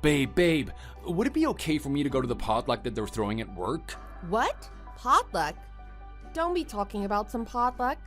Babe, would it be okay for me to go to the potluck that they're throwing at work? What? Potluck? Don't be talking about some potluck.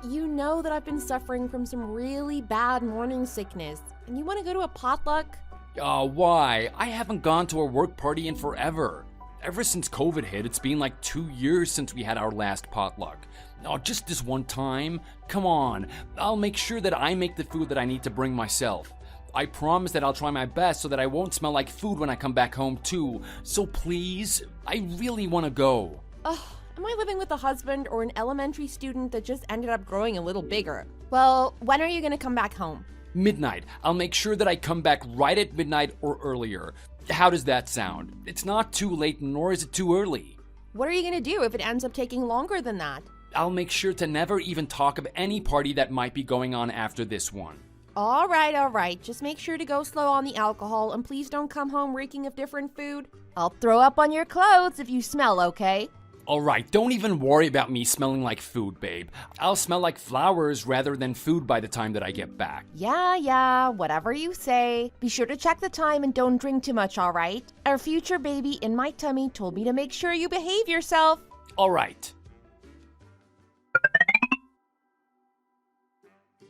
You know that I've been suffering from some really bad morning sickness, and you want to go to a potluck? Why? I haven't gone to a work party in forever. Ever since COVID hit, it's been like 2 years since we had our last potluck. Oh, just this one time? Come on, I'll make sure that I make the food that I need to bring myself. I promise that I'll try my best so that I won't smell like food when I come back home too. So please, I really want to go. Ugh, am I living with a husband or an elementary student that just ended up growing a little bigger? Well, when are you gonna come back home? Midnight. I'll make sure that I come back right at midnight or earlier. How does that sound? It's not too late, nor is it too early. What are you gonna do if it ends up taking longer than that? I'll make sure to never even talk of any party that might be going on after this one. All right. Just make sure to go slow on the alcohol, and please don't come home reeking of different food. I'll throw up on your clothes if you smell, okay? Alright, don't even worry about me smelling like food, babe. I'll smell like flowers rather than food by the time that I get back. Yeah, whatever you say. Be sure to check the time and don't drink too much, all right? Our future baby in my tummy told me to make sure you behave yourself. Alright.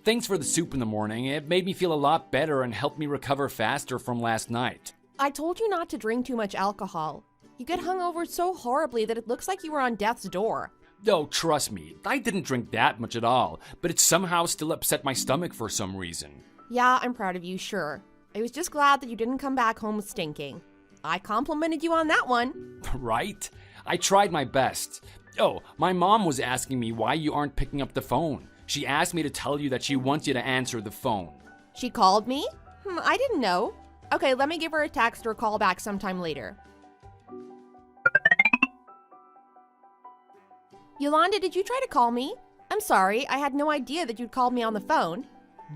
Thanks for the soup in the morning. It made me feel a lot better and helped me recover faster from last night. I told you not to drink too much alcohol. You get hungover so horribly that it looks like you were on death's door. Oh, trust me, I didn't drink that much at all, but it somehow still upset my stomach for some reason. Yeah, I'm proud of you, sure. I was just glad that you didn't come back home stinking. I complimented you on that one. Right? I tried my best. Oh, my mom was asking me why you aren't picking up the phone. She asked me to tell you that she wants you to answer the phone. She called me? I didn't know. Okay, let me give her a text or a call back sometime later. Yolanda, did you try to call me? I'm sorry, I had no idea that you'd called me on the phone.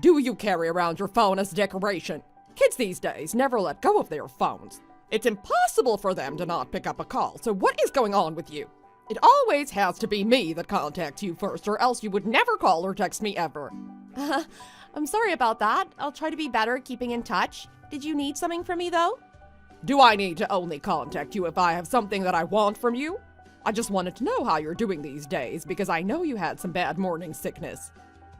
Do you carry around your phone as decoration? Kids these days never let go of their phones. It's impossible for them to not pick up a call, so what is going on with you? It always has to be me that contacts you first, or else you would never call or text me ever. I'm sorry about that. I'll try to be better at keeping in touch. Did you need something from me, though? Do I need to only contact you if I have something that I want from you? I just wanted to know how you're doing these days, because I know you had some bad morning sickness.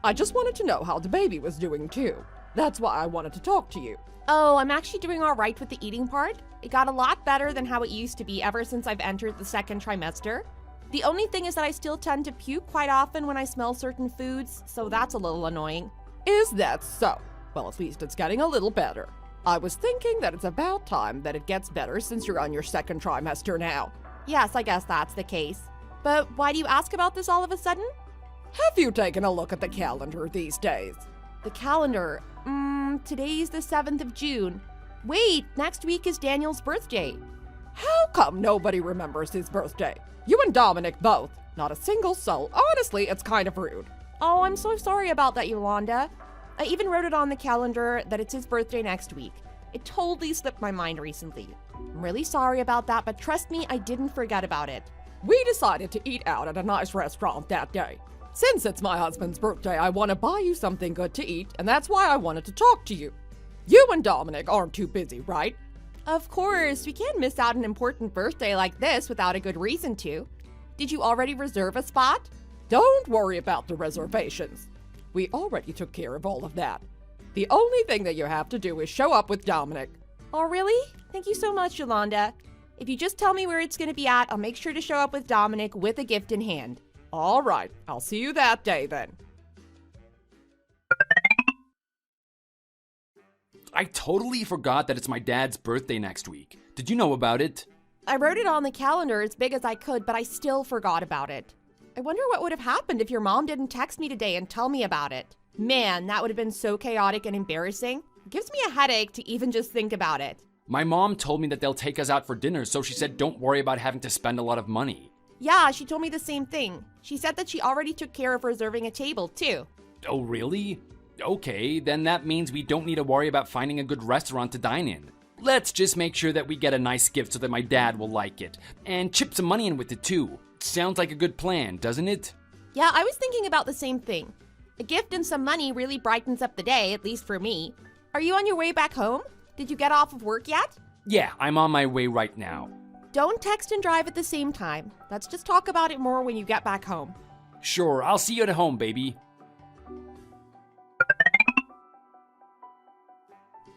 I just wanted to know how the baby was doing, too. That's why I wanted to talk to you. Oh, I'm actually doing all right with the eating part. It got a lot better than how it used to be ever since I've entered the second trimester. The only thing is that I still tend to puke quite often when I smell certain foods, so that's a little annoying. Is that so? Well, at least it's getting a little better. I was thinking that it's about time that it gets better since you're on your second trimester now. Yes, I guess that's the case. But why do you ask about this all of a sudden? Have you taken a look at the calendar these days? The calendar? Today's the 7th of June. Wait, next week is Daniel's birthday. How come nobody remembers his birthday? You and Dominic both. Not a single soul. Honestly, it's kind of rude. Oh, I'm so sorry about that, Yolanda. I even wrote it on the calendar that it's his birthday next week. It totally slipped my mind recently. I'm really sorry about that, but trust me, I didn't forget about it. We decided to eat out at a nice restaurant that day. Since it's my husband's birthday, I want to buy you something good to eat, and that's why I wanted to talk to you. You and Dominic aren't too busy, right? Of course, we can't miss out an important birthday like this without a good reason to. Did you already reserve a spot? Don't worry about the reservations. We already took care of all of that. The only thing that you have to do is show up with Dominic. Oh, really? Thank you so much, Yolanda. If you just tell me where it's going to be at, I'll make sure to show up with Dominic with a gift in hand. All right, I'll see you that day then. I totally forgot that it's my dad's birthday next week. Did you know about it? I wrote it on the calendar as big as I could, but I still forgot about it. I wonder what would have happened if your mom didn't text me today and tell me about it. Man, that would have been so chaotic and embarrassing. It gives me a headache to even just think about it. My mom told me that they'll take us out for dinner, so she said don't worry about having to spend a lot of money. Yeah, she told me the same thing. She said that she already took care of reserving a table, too. Oh, really? Okay, then that means we don't need to worry about finding a good restaurant to dine in. Let's just make sure that we get a nice gift so that my dad will like it. And chip some money in with it, too. Sounds like a good plan, doesn't it? Yeah, I was thinking about the same thing. A gift and some money really brightens up the day, at least for me. Are you on your way back home? Did you get off of work yet? Yeah, I'm on my way right now. Don't text and drive at the same time. Let's just talk about it more when you get back home. Sure, I'll see you at home, baby.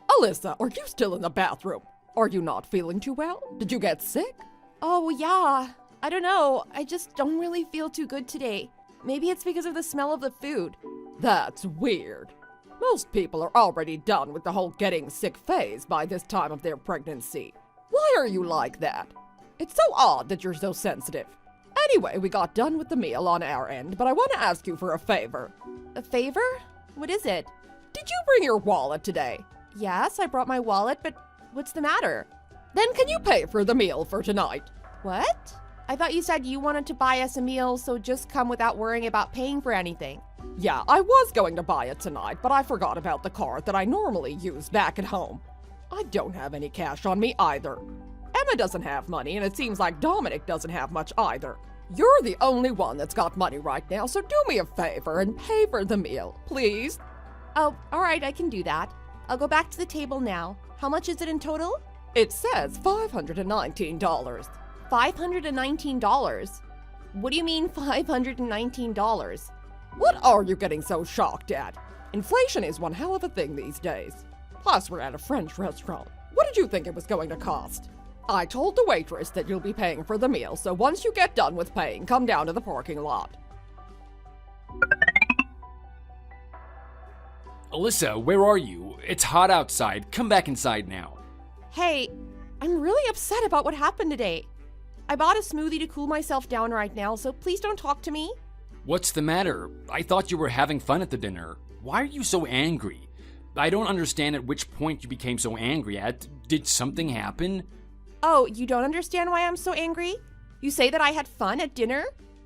Alyssa, are you still in the bathroom? Are you not feeling too well? Did you get sick? Oh, yeah. I don't know. I just don't really feel too good today. Maybe it's because of the smell of the food. That's weird. Most people are already done with the whole getting sick phase by this time of their pregnancy. Why are you like that? It's so odd that you're so sensitive. Anyway, we got done with the meal on our end, but I want to ask you for a favor. A favor? What is it? Did you bring your wallet today? Yes, I brought my wallet, but what's the matter? Then can you pay for the meal for tonight? What? I thought you said you wanted to buy us a meal, so just come without worrying about paying for anything. Yeah, I was going to buy it tonight, but I forgot about the card that I normally use back at home. I don't have any cash on me either. Emma doesn't have money, and it seems like Dominic doesn't have much either. You're the only one that's got money right now, so do me a favor and pay for the meal, please. Oh, all right, I can do that. I'll go back to the table now. How much is it in total? It says $519. $519? What do you mean $519? What are you getting so shocked at? Inflation is one hell of a thing these days. Plus, we're at a French restaurant. What did you think it was going to cost? I told the waitress that you'll be paying for the meal, so once you get done with paying, come down to the parking lot. Alyssa, where are you? It's hot outside. Come back inside now. Hey, I'm really upset about what happened today. I bought a smoothie to cool myself down right now, so please don't talk to me. What's the matter? I thought you were having fun at the dinner. Why are you so angry? I don't understand at which point you became so angry at. Did something happen? Oh, you don't understand why I'm so angry? You say that I had fun at dinner?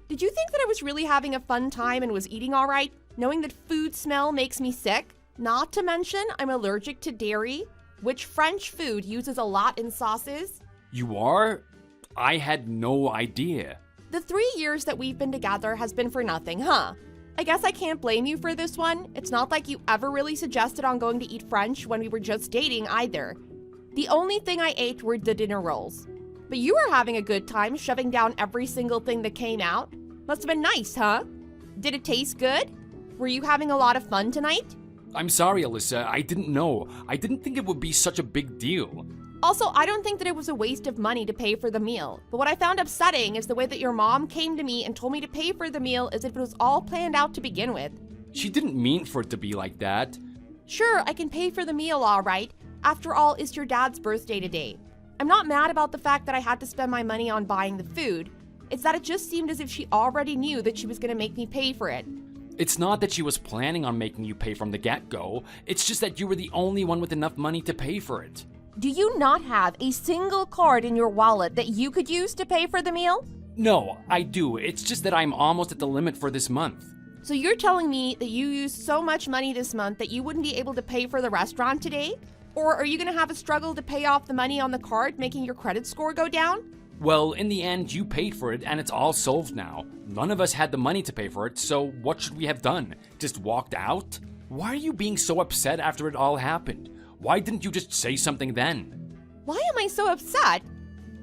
Did you think that I was really having a fun time and was eating all right, knowing that food smell makes me sick? Not to mention, I'm allergic to dairy, which French food uses a lot in sauces. You are? I had no idea. The 3 years that we've been together has been for nothing, huh? I guess I can't blame you for this one. It's not like you ever really suggested on going to eat French when we were just dating either. The only thing I ate were the dinner rolls. But you were having a good time shoving down every single thing that came out. Must have been nice, huh? Did it taste good? Were you having a lot of fun tonight? I'm sorry, Alyssa. I didn't know. I didn't think it would be such a big deal. Also, I don't think that it was a waste of money to pay for the meal. But what I found upsetting is the way that your mom came to me and told me to pay for the meal as if it was all planned out to begin with. She didn't mean for it to be like that. Sure, I can pay for the meal, all right. After all, it's your dad's birthday today. I'm not mad about the fact that I had to spend my money on buying the food. It's that it just seemed as if she already knew that she was going to make me pay for it. It's not that she was planning on making you pay from the get-go. It's just that you were the only one with enough money to pay for it. Do you not have a single card in your wallet that you could use to pay for the meal? No, I do. It's just that I'm almost at the limit for this month. So you're telling me that you used so much money this month that you wouldn't be able to pay for the restaurant today? Or are you going to have a struggle to pay off the money on the card, making your credit score go down? Well, in the end, you paid for it and it's all solved now. None of us had the money to pay for it, so what should we have done? Just walked out? Why are you being so upset after it all happened? Why didn't you just say something then? Why am I so upset?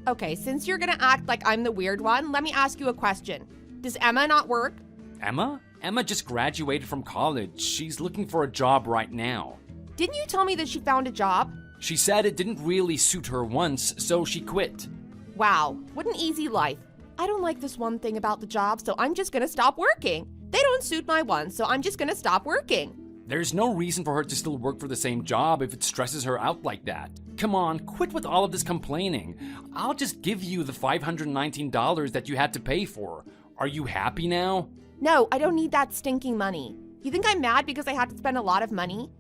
Okay, since you're gonna act like I'm the weird one, let me ask you a question. Does Emma not work? Emma? Emma just graduated from college. She's looking for a job right now. Didn't you tell me that she found a job? She said it didn't really suit her once, so she quit. Wow, what an easy life. I don't like this one thing about the job, so I'm just gonna stop working. They don't suit my one, so I'm just gonna stop working. There's no reason for her to still work for the same job if it stresses her out like that. Come on, quit with all of this complaining. I'll just give you the $519 that you had to pay for. Are you happy now? No, I don't need that stinking money. You think I'm mad because I had to spend a lot of money?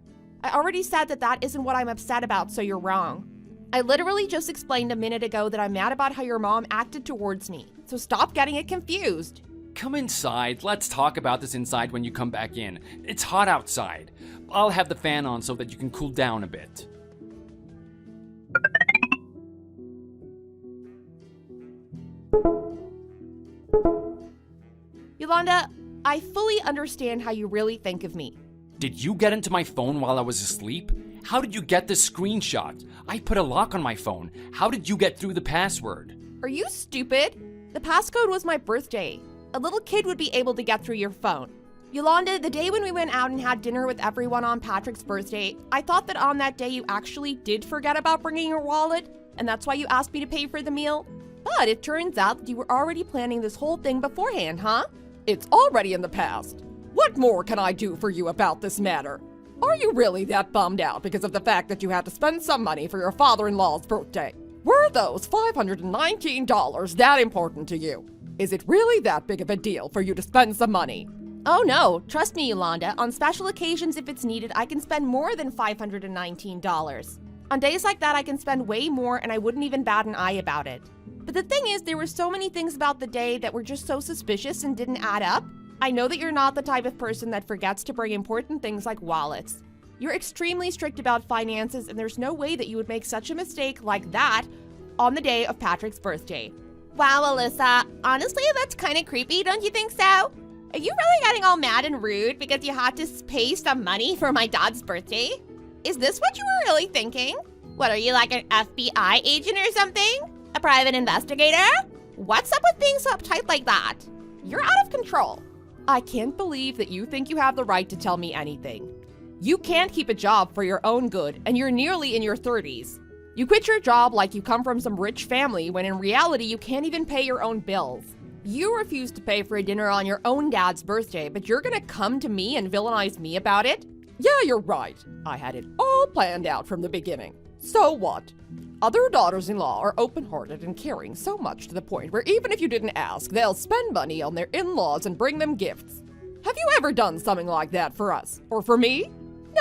I already said that that isn't what I'm upset about, so you're wrong. I literally just explained a minute ago that I'm mad about how your mom acted towards me, so stop getting it confused. Come inside. Let's talk about this inside when you come back in. It's hot outside. I'll have the fan on so that you can cool down a bit. Yolanda, I fully understand how you really think of me. Did you get into my phone while I was asleep? How did you get this screenshot? I put a lock on my phone. How did you get through the password? Are you stupid? The passcode was my birthday. A little kid would be able to get through your phone. Yolanda, the day when we went out and had dinner with everyone on Patrick's birthday, I thought that on that day you actually did forget about bringing your wallet, and that's why you asked me to pay for the meal. But it turns out that you were already planning this whole thing beforehand, huh? It's already in the past. What more can I do for you about this matter? Are you really that bummed out because of the fact that you had to spend some money for your father-in-law's birthday? Were those $519 that important to you? Is it really that big of a deal for you to spend some money? Oh no, trust me, Yolanda. On special occasions, if it's needed, I can spend more than $519. On days like that, I can spend way more and I wouldn't even bat an eye about it. But the thing is, there were so many things about the day that were just so suspicious and didn't add up. I know that you're not the type of person that forgets to bring important things like wallets. You're extremely strict about finances, and there's no way that you would make such a mistake like that on the day of Patrick's birthday. Wow, Alyssa, honestly, that's kind of creepy, don't you think so? Are you really getting all mad and rude because you had to pay some money for my dad's birthday? Is this what you were really thinking? What, are you like an FBI agent or something? A private investigator? What's up with being so uptight like that? You're out of control. I can't believe that you think you have the right to tell me anything. You can't keep a job for your own good, and you're nearly in your 30s. You quit your job like you come from some rich family when in reality you can't even pay your own bills. You refuse to pay for a dinner on your own dad's birthday, but you're gonna come to me and villainize me about it? Yeah, you're right. I had it all planned out from the beginning. So what? Other daughters-in-law are open-hearted and caring so much to the point where even if you didn't ask, they'll spend money on their in-laws and bring them gifts. Have you ever done something like that for us? Or for me?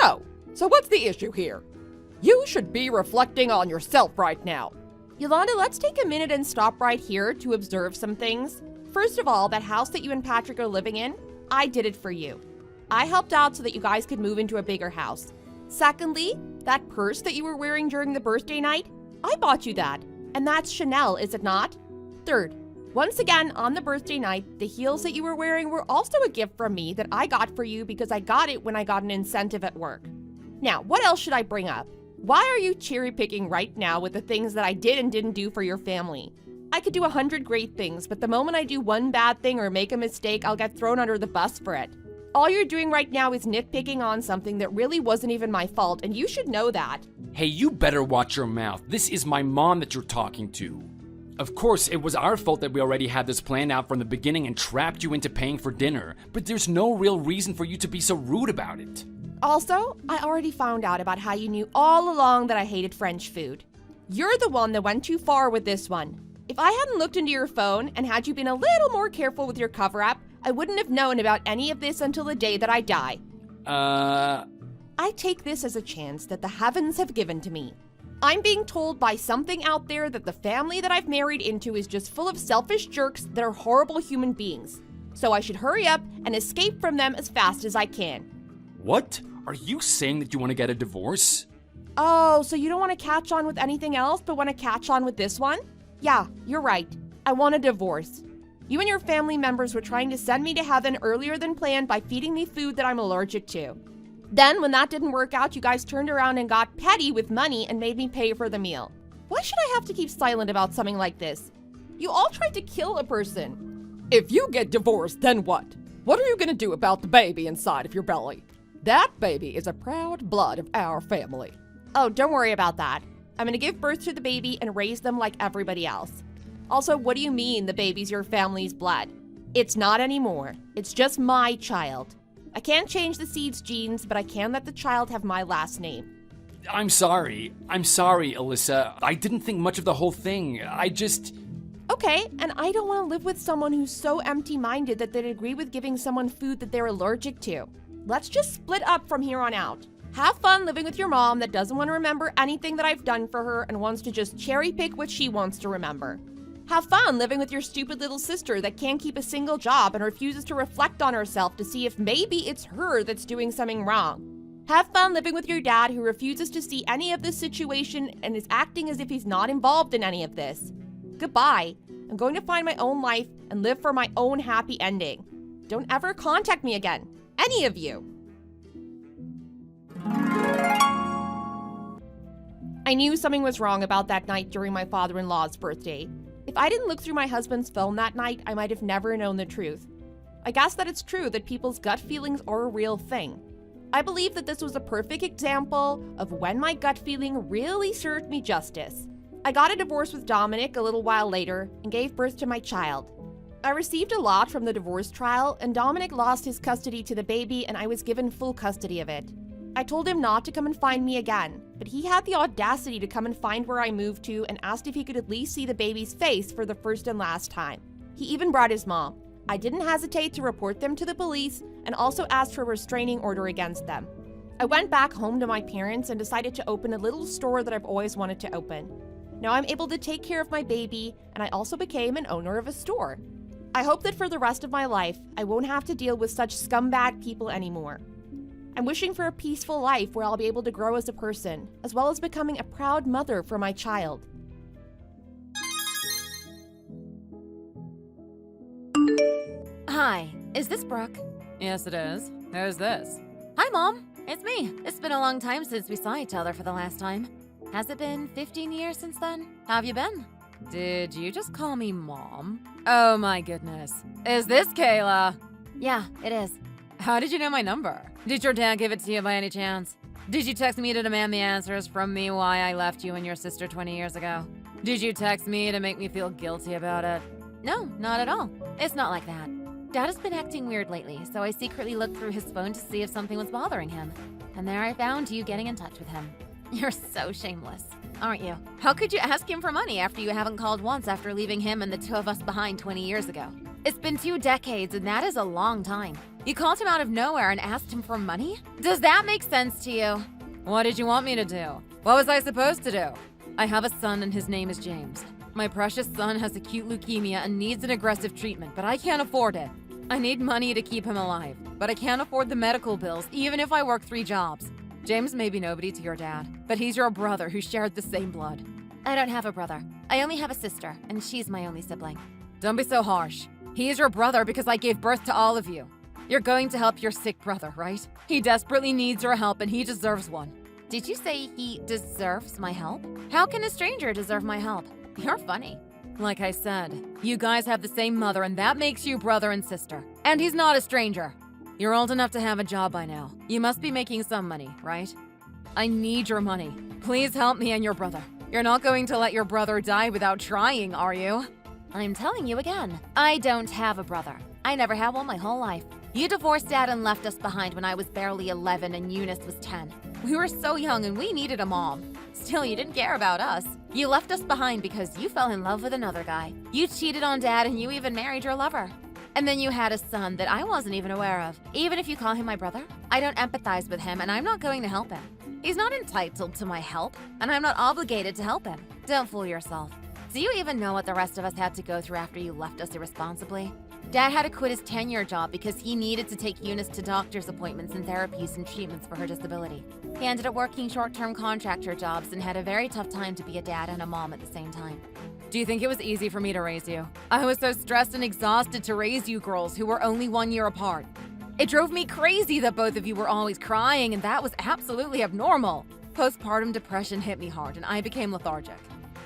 No. So what's the issue here? You should be reflecting on yourself right now. Yolanda, let's take a minute and stop right here to observe some things. First of all, that house that you and Patrick are living in, I did it for you. I helped out so that you guys could move into a bigger house. Secondly, that purse that you were wearing during the birthday night, I bought you that. And that's Chanel, is it not? Third, once again, on the birthday night, the heels that you were wearing were also a gift from me that I got for you because I got it when I got an incentive at work. Now, what else should I bring up? Why are you cherry picking right now with the things that I did and didn't do for your family? I could do 100 great things, but the moment I do one bad thing or make a mistake, I'll get thrown under the bus for it. All you're doing right now is nitpicking on something that really wasn't even my fault, and you should know that. Hey, you better watch your mouth. This is my mom that you're talking to. Of course, it was our fault that we already had this planned out from the beginning and trapped you into paying for dinner, but there's no real reason for you to be so rude about it. Also, I already found out about how you knew all along that I hated French food. You're the one that went too far with this one. If I hadn't looked into your phone and had you been a little more careful with your cover-up, I wouldn't have known about any of this until the day that I die. I take this as a chance that the heavens have given to me. I'm being told by something out there that the family that I've married into is just full of selfish jerks that are horrible human beings. So I should hurry up and escape from them as fast as I can. What? Are you saying that you want to get a divorce? Oh, so you don't want to catch on with anything else but want to catch on with this one? Yeah, you're right. I want a divorce. You and your family members were trying to send me to heaven earlier than planned by feeding me food that I'm allergic to. Then, when that didn't work out, you guys turned around and got petty with money and made me pay for the meal. Why should I have to keep silent about something like this? You all tried to kill a person. If you get divorced, then what? What are you gonna do about the baby inside of your belly? That baby is a proud blood of our family. Oh, don't worry about that. I'm gonna give birth to the baby and raise them like everybody else. Also, what do you mean the baby's your family's blood? It's not anymore. It's just my child. I can't change the seed's genes, but I can let the child have my last name. I'm sorry, Alyssa. I didn't think much of the whole thing. Okay, and I don't want to live with someone who's so empty-minded that they'd agree with giving someone food that they're allergic to. Let's just split up from here on out. Have fun living with your mom that doesn't want to remember anything that I've done for her and wants to just cherry-pick what she wants to remember. Have fun living with your stupid little sister that can't keep a single job and refuses to reflect on herself to see if maybe it's her that's doing something wrong. Have fun living with your dad who refuses to see any of this situation and is acting as if he's not involved in any of this. Goodbye. I'm going to find my own life and live for my own happy ending. Don't ever contact me again. Any of you. I knew something was wrong about that night during my father-in-law's birthday. If I didn't look through my husband's phone that night, I might have never known the truth. I guess that it's true that people's gut feelings are a real thing. I believe that this was a perfect example of when my gut feeling really served me justice. I got a divorce with Dominic a little while later and gave birth to my child. I received a lot from the divorce trial, and Dominic lost his custody to the baby, and I was given full custody of it. I told him not to come and find me again, but he had the audacity to come and find where I moved to and asked if he could at least see the baby's face for the first and last time. He even brought his mom. I didn't hesitate to report them to the police and also asked for a restraining order against them. I went back home to my parents and decided to open a little store that I've always wanted to open. Now I'm able to take care of my baby, and I also became an owner of a store. I hope that for the rest of my life, I won't have to deal with such scumbag people anymore. I'm wishing for a peaceful life where I'll be able to grow as a person, as well as becoming a proud mother for my child. Hi, is this Brooke? Yes, it is. Who's this? Hi, Mom. It's me. It's been a long time since we saw each other for the last time. Has it been 15 years since then? How have you been? Did you just call me Mom? Oh my goodness. Is this Kayla? Yeah, it is. How did you know my number? Did your dad give it to you by any chance? Did you text me to demand the answers from me why I left you and your sister 20 years ago? Did you text me to make me feel guilty about it? No, not at all. It's not like that. Dad has been acting weird lately, so I secretly looked through his phone to see if something was bothering him. And there I found you getting in touch with him. You're so shameless, aren't you? How could you ask him for money after you haven't called once after leaving him and the two of us behind 20 years ago? It's been 2 decades, and that is a long time. You called him out of nowhere and asked him for money? Does that make sense to you? What did you want me to do? What was I supposed to do? I have a son and his name is James. My precious son has acute leukemia and needs an aggressive treatment, but I can't afford it. I need money to keep him alive, but I can't afford the medical bills even if I work 3 jobs. James may be nobody to your dad, but he's your brother who shared the same blood. I don't have a brother. I only have a sister, and she's my only sibling. Don't be so harsh. He is your brother because I gave birth to all of you. You're going to help your sick brother, right? He desperately needs your help and he deserves one. Did you say he deserves my help? How can a stranger deserve my help? You're funny. Like I said, you guys have the same mother and that makes you brother and sister. And he's not a stranger. You're old enough to have a job by now. You must be making some money, right? I need your money. Please help me and your brother. You're not going to let your brother die without trying, are you? I'm telling you again, I don't have a brother. I never had one my whole life. You divorced Dad and left us behind when I was barely 11 and Eunice was 10. We were so young and we needed a mom. Still, you didn't care about us. You left us behind because you fell in love with another guy. You cheated on Dad and you even married your lover. And then you had a son that I wasn't even aware of. Even if you call him my brother, I don't empathize with him and I'm not going to help him. He's not entitled to my help, and I'm not obligated to help him. Don't fool yourself. Do you even know what the rest of us had to go through after you left us irresponsibly? Dad had to quit his 10-year job because he needed to take Eunice to doctor's appointments and therapies and treatments for her disability. He ended up working short-term contractor jobs and had a very tough time to be a dad and a mom at the same time. Do you think it was easy for me to raise you? I was so stressed and exhausted to raise you girls who were only 1 year apart. It drove me crazy that both of you were always crying, and that was absolutely abnormal. Postpartum depression hit me hard and I became lethargic.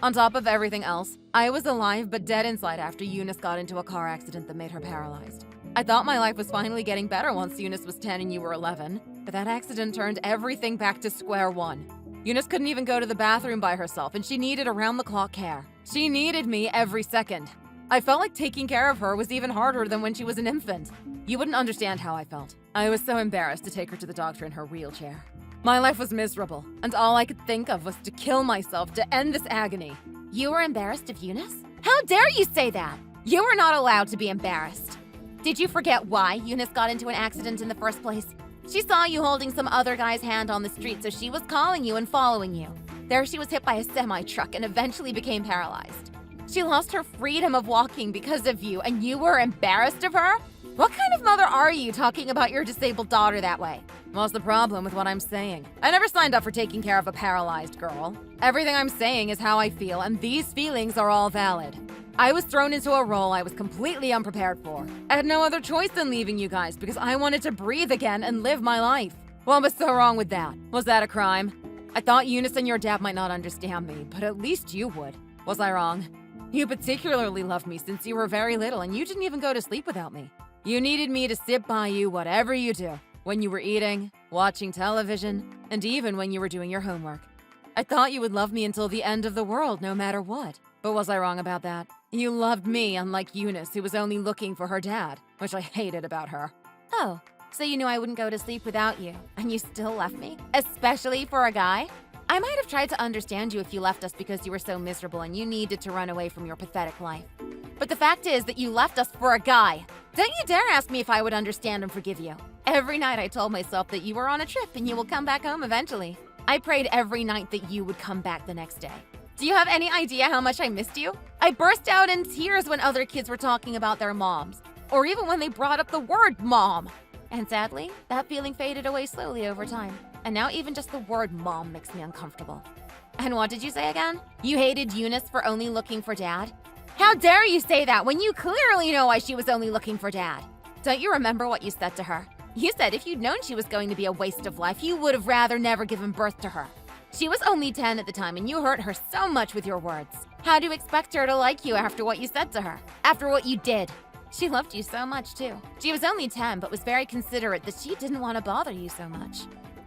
On top of everything else, I was alive but dead inside after Eunice got into a car accident that made her paralyzed. I thought my life was finally getting better once Eunice was 10 and you were 11, but that accident turned everything back to square one. Eunice couldn't even go to the bathroom by herself and she needed around-the-clock care. She needed me every second. I felt like taking care of her was even harder than when she was an infant. You wouldn't understand how I felt. I was so embarrassed to take her to the doctor in her wheelchair. My life was miserable, and all I could think of was to kill myself to end this agony. You were embarrassed of Eunice? How dare you say that? You were not allowed to be embarrassed. Did you forget why Eunice got into an accident in the first place? She saw you holding some other guy's hand on the street, so she was calling you and following you. There she was hit by a semi-truck and eventually became paralyzed. She lost her freedom of walking because of you, and you were embarrassed of her? What kind of mother are you talking about your disabled daughter that way? What's the problem with what I'm saying? I never signed up for taking care of a paralyzed girl. Everything I'm saying is how I feel, and these feelings are all valid. I was thrown into a role I was completely unprepared for. I had no other choice than leaving you guys because I wanted to breathe again and live my life. What was so wrong with that? Was that a crime? I thought Eunice and your dad might not understand me, but at least you would. Was I wrong? You particularly loved me since you were very little, and you didn't even go to sleep without me. You needed me to sit by you whatever you do, when you were eating, watching television, and even when you were doing your homework. I thought you would love me until the end of the world, no matter what. But was I wrong about that? You loved me, unlike Eunice, who was only looking for her dad, which I hated about her. Oh, so you knew I wouldn't go to sleep without you, and you still left me? Especially for a guy? I might have tried to understand you if you left us because you were so miserable and you needed to run away from your pathetic life. But the fact is that you left us for a guy. Don't you dare ask me if I would understand and forgive you. Every night I told myself that you were on a trip and you will come back home eventually. I prayed every night that you would come back the next day. Do you have any idea how much I missed you? I burst out in tears when other kids were talking about their moms, or even when they brought up the word mom. And sadly, that feeling faded away slowly over time. And now even just the word mom makes me uncomfortable. And what did you say again? You hated Eunice for only looking for dad? How dare you say that when you clearly know why she was only looking for dad? Don't you remember what you said to her? You said if you'd known she was going to be a waste of life, you would have rather never given birth to her. She was only 10 at the time and you hurt her so much with your words. How do you expect her to like you after what you said to her? After what you did? She loved you so much too. She was only 10 but was very considerate that she didn't want to bother you so much.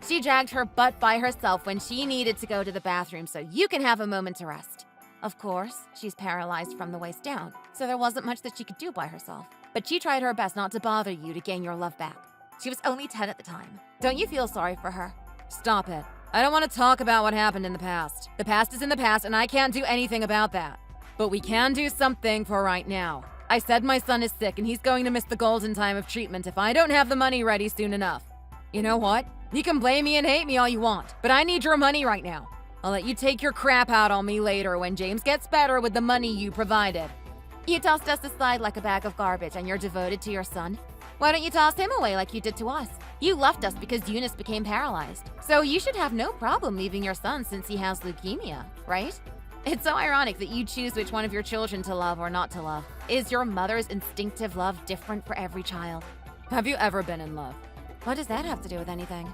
She dragged her butt by herself when she needed to go to the bathroom so you can have a moment to rest. Of course, she's paralyzed from the waist down, so there wasn't much that she could do by herself. But she tried her best not to bother you to gain your love back. She was only 10 at the time. Don't you feel sorry for her? Stop it. I don't want to talk about what happened in the past. The past is in the past, and I can't do anything about that. But we can do something for right now. I said my son is sick, and he's going to miss the golden time of treatment if I don't have the money ready soon enough. You know what? You can blame me and hate me all you want, but I need your money right now. I'll let you take your crap out on me later when James gets better with the money you provided. You tossed us aside like a bag of garbage and you're devoted to your son? Why don't you toss him away like you did to us? You left us because Eunice became paralyzed. So you should have no problem leaving your son since he has leukemia, right? It's so ironic that you choose which one of your children to love or not to love. Is your mother's instinctive love different for every child? Have you ever been in love? What does that have to do with anything?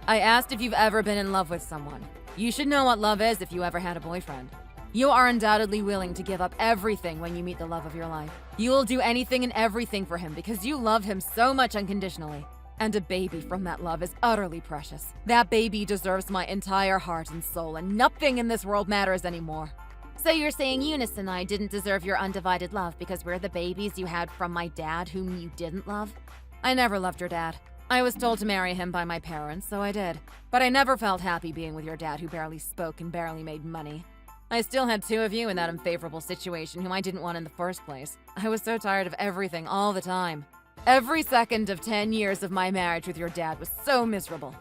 I asked if you've ever been in love with someone. You should know what love is if you ever had a boyfriend. You are undoubtedly willing to give up everything when you meet the love of your life. You will do anything and everything for him because you love him so much unconditionally. And a baby from that love is utterly precious. That baby deserves my entire heart and soul, and nothing in this world matters anymore. So you're saying Eunice and I didn't deserve your undivided love because we're the babies you had from my dad whom you didn't love? I never loved your dad. I was told to marry him by my parents, so I did. But I never felt happy being with your dad who barely spoke and barely made money. I still had two of you in that unfavorable situation whom I didn't want in the first place. I was so tired of everything all the time. Every second of 10 years of my marriage with your dad was so miserable.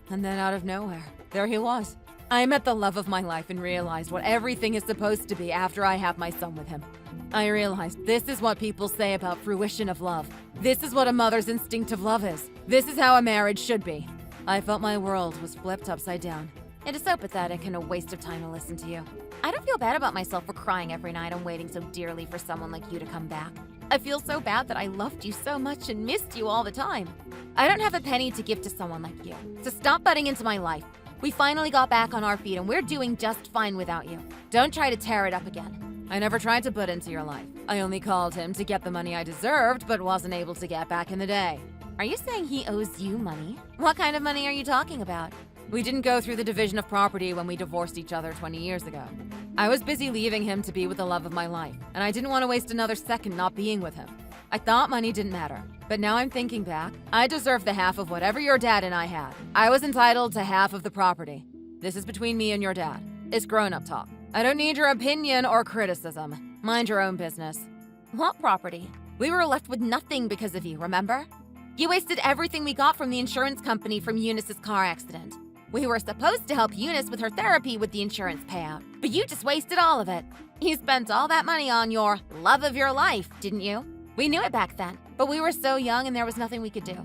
And then out of nowhere, there he was. I met the love of my life and realized what everything is supposed to be after I have my son with him. I realized this is what people say about fruition of love. This is what a mother's instinctive love is. This is how a marriage should be. I felt my world was flipped upside down. It is so pathetic and a waste of time to listen to you. I don't feel bad about myself for crying every night and waiting so dearly for someone like you to come back. I feel so bad that I loved you so much and missed you all the time. I don't have a penny to give to someone like you, so stop butting into my life. We finally got back on our feet and we're doing just fine without you. Don't try to tear it up again. I never tried to butt into your life. I only called him to get the money I deserved but wasn't able to get back in the day. Are you saying he owes you money? What kind of money are you talking about? We didn't go through the division of property when we divorced each other 20 years ago. I was busy leaving him to be with the love of my life, and I didn't want to waste another second not being with him. I thought money didn't matter, but now I'm thinking back. I deserve the half of whatever your dad and I had. I was entitled to half of the property. This is between me and your dad. It's grown-up talk. I don't need your opinion or criticism. Mind your own business. What property? We were left with nothing because of you, remember? You wasted everything we got from the insurance company from Eunice's car accident. We were supposed to help Eunice with her therapy with the insurance payout, but you just wasted all of it. You spent all that money on your love of your life, didn't you? We knew it back then, but we were so young and there was nothing we could do.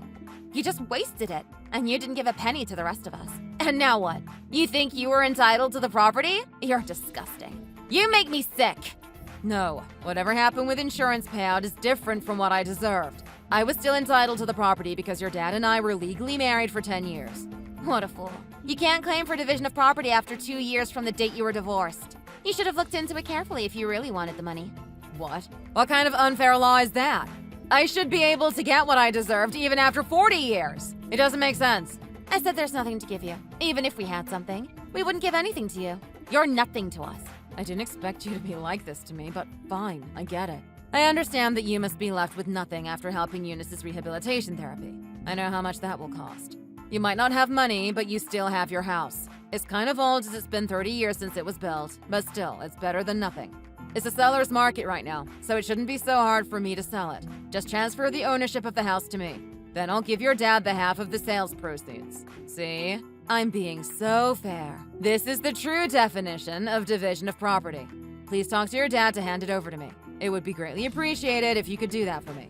You just wasted it, and you didn't give a penny to the rest of us. And now what? You think you were entitled to the property? You're disgusting. You make me sick. No, whatever happened with insurance payout is different from what I deserved. I was still entitled to the property because your dad and I were legally married for 10 years. What a fool. You can't claim for division of property after 2 years from the date you were divorced. You should have looked into it carefully if you really wanted the money. What? What kind of unfair law is that? I should be able to get what I deserved even after 40 years. It doesn't make sense. I said there's nothing to give you. Even if we had something, we wouldn't give anything to you. You're nothing to us. I didn't expect you to be like this to me, but fine, I get it. I understand that you must be left with nothing after helping Eunice's rehabilitation therapy. I know how much that will cost. You might not have money, but you still have your house. It's kind of old as it's been 30 years since it was built, but still, it's better than nothing. It's a seller's market right now, so it shouldn't be so hard for me to sell it. Just transfer the ownership of the house to me. Then I'll give your dad the half of the sales proceeds. See? I'm being so fair. This is the true definition of division of property. Please talk to your dad to hand it over to me. It would be greatly appreciated if you could do that for me.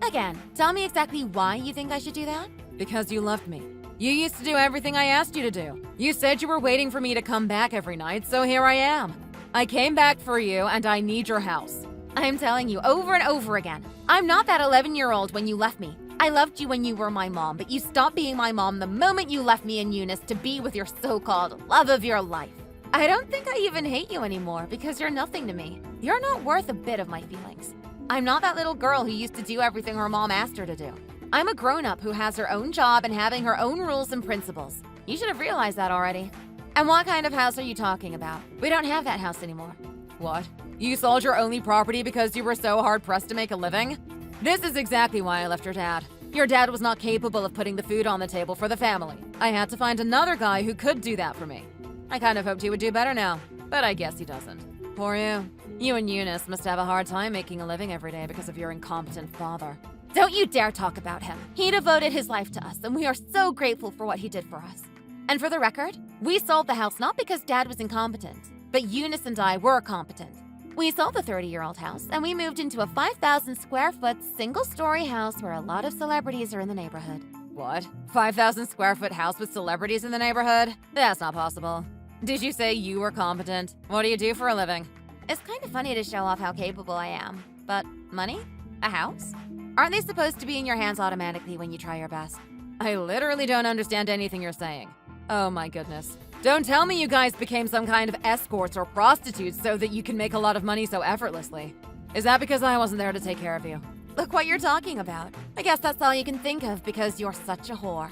Again, tell me exactly why you think I should do that? Because you loved me. You used to do everything I asked you to do. You said you were waiting for me to come back every night, so here I am. I came back for you, and I need your house. I'm telling you over and over again, I'm not that 11-year-old when you left me. I loved you when you were my mom, but you stopped being my mom the moment you left me and Eunice to be with your so-called love of your life. I don't think I even hate you anymore because you're nothing to me. You're not worth a bit of my feelings. I'm not that little girl who used to do everything her mom asked her to do. I'm a grown-up who has her own job and having her own rules and principles. You should have realized that already. And what kind of house are you talking about? We don't have that house anymore. What? You sold your only property because you were so hard-pressed to make a living? This is exactly why I left your dad. Your dad was not capable of putting the food on the table for the family. I had to find another guy who could do that for me. I kind of hoped he would do better now, but I guess he doesn't. Poor you. You and Eunice must have a hard time making a living every day because of your incompetent father. Don't you dare talk about him. He devoted his life to us, and we are so grateful for what he did for us. And for the record, we sold the house not because Dad was incompetent, but Eunice and I were competent. We sold the 30-year-old house, and we moved into a 5,000 square foot single-story house where a lot of celebrities are in the neighborhood. What? 5,000 square foot house with celebrities in the neighborhood? That's not possible. Did you say you were competent? What do you do for a living? It's kind of funny to show off how capable I am, but money? A house? Aren't they supposed to be in your hands automatically when you try your best? I literally don't understand anything you're saying. Oh my goodness. Don't tell me you guys became some kind of escorts or prostitutes so that you can make a lot of money so effortlessly. Is that because I wasn't there to take care of you? Look what you're talking about. I guess that's all you can think of because you're such a whore.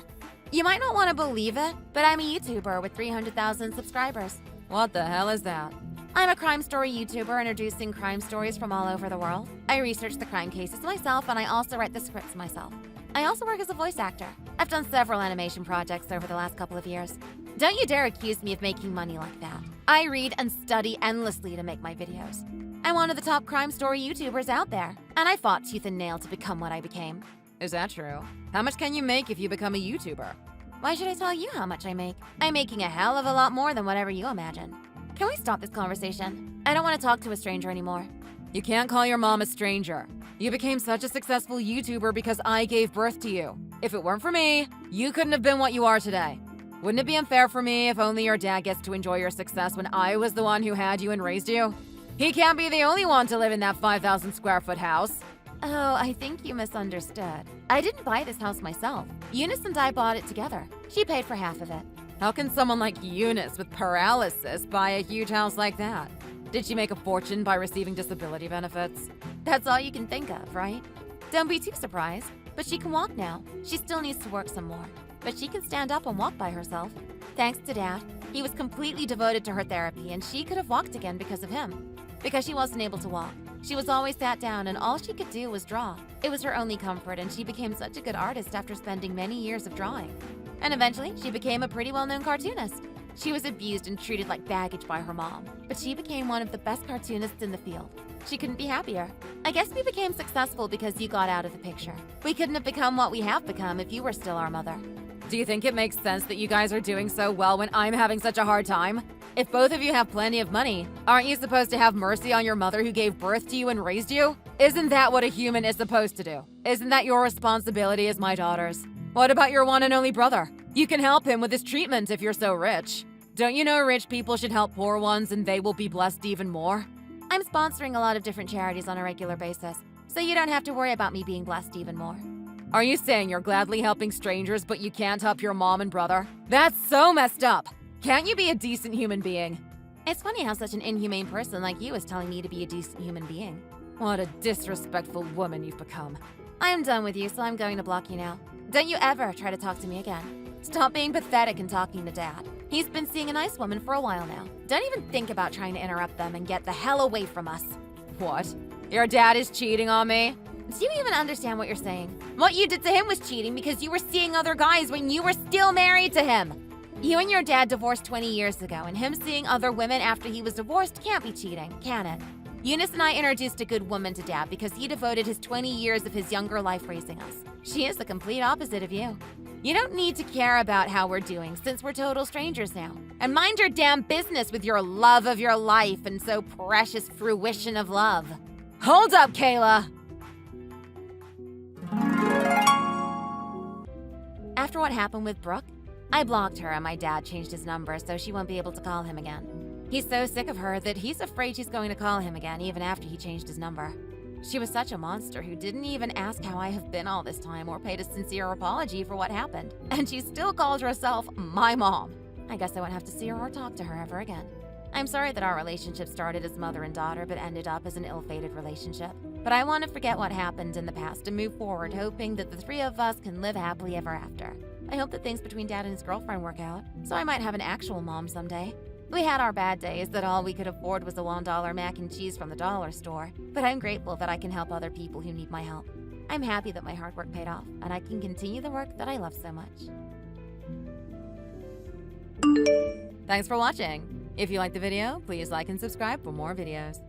You might not want to believe it, but I'm a YouTuber with 300,000 subscribers. What the hell is that? I'm a crime story YouTuber introducing crime stories from all over the world. I research the crime cases myself, and I also write the scripts myself. I also work as a voice actor. I've done several animation projects over the last couple of years. Don't you dare accuse me of making money like that. I read and study endlessly to make my videos. I'm one of the top crime story YouTubers out there, and I fought tooth and nail to become what I became. Is that true? How much can you make if you become a YouTuber? Why should I tell you how much I make? I'm making a hell of a lot more than whatever you imagine. Can we stop this conversation? I don't want to talk to a stranger anymore. You can't call your mom a stranger. You became such a successful YouTuber because I gave birth to you. If it weren't for me, you couldn't have been what you are today. Wouldn't it be unfair for me if only your dad gets to enjoy your success when I was the one who had you and raised you? He can't be the only one to live in that 5,000 square foot house. Oh, I think you misunderstood. I didn't buy this house myself. Eunice and I bought it together. She paid for half of it. How can someone like Eunice with paralysis buy a huge house like that? Did she make a fortune by receiving disability benefits? That's all you can think of, right? Don't be too surprised. But she can walk now. She still needs to work some more. But she can stand up and walk by herself. Thanks to Dad. He was completely devoted to her therapy, and she could have walked again because of him. Because she wasn't able to walk. She was always sat down, and all she could do was draw. It was her only comfort, and she became such a good artist after spending many years of drawing. And eventually, she became a pretty well-known cartoonist. She was abused and treated like baggage by her mom, but she became one of the best cartoonists in the field. She couldn't be happier. I guess we became successful because you got out of the picture. We couldn't have become what we have become if you were still our mother. Do you think it makes sense that you guys are doing so well when I'm having such a hard time? If both of you have plenty of money, aren't you supposed to have mercy on your mother who gave birth to you and raised you? Isn't that what a human is supposed to do? Isn't that your responsibility as my daughters? What about your one and only brother? You can help him with his treatment if you're so rich. Don't you know rich people should help poor ones and they will be blessed even more? I'm sponsoring a lot of different charities on a regular basis, so you don't have to worry about me being blessed even more. Are you saying you're gladly helping strangers, but you can't help your mom and brother? That's so messed up. Can't you be a decent human being? It's funny how such an inhumane person like you is telling me to be a decent human being. What a disrespectful woman you've become. I am done with you, so I'm going to block you now. Don't you ever try to talk to me again. Stop being pathetic and talking to Dad. He's been seeing a nice woman for a while now. Don't even think about trying to interrupt them and get the hell away from us. What? Your dad is cheating on me? Do you even understand what you're saying? What you did to him was cheating because you were seeing other guys when you were still married to him. You and your dad divorced 20 years ago, and him seeing other women after he was divorced can't be cheating, can it? Eunice and I introduced a good woman to Dad because he devoted his 20 years of his younger life raising us. She is the complete opposite of you. You don't need to care about how we're doing since we're total strangers now. And mind your damn business with your love of your life and so precious fruition of love. Hold up, Kayla! After what happened with Brooke, I blocked her and my dad changed his number so she won't be able to call him again. He's so sick of her that he's afraid she's going to call him again even after he changed his number. She was such a monster who didn't even ask how I have been all this time or paid a sincere apology for what happened. And she still calls herself my mom. I guess I won't have to see her or talk to her ever again. I'm sorry that our relationship started as mother and daughter but ended up as an ill-fated relationship. But I want to forget what happened in the past and move forward, hoping that the three of us can live happily ever after. I hope that things between Dad and his girlfriend work out, so I might have an actual mom someday. We had our bad days that all we could afford was a $1 mac and cheese from the dollar store, but I'm grateful that I can help other people who need my help. I'm happy that my hard work paid off, and I can continue the work that I love so much. Thanks for watching. If you liked the video, please like and subscribe for more videos.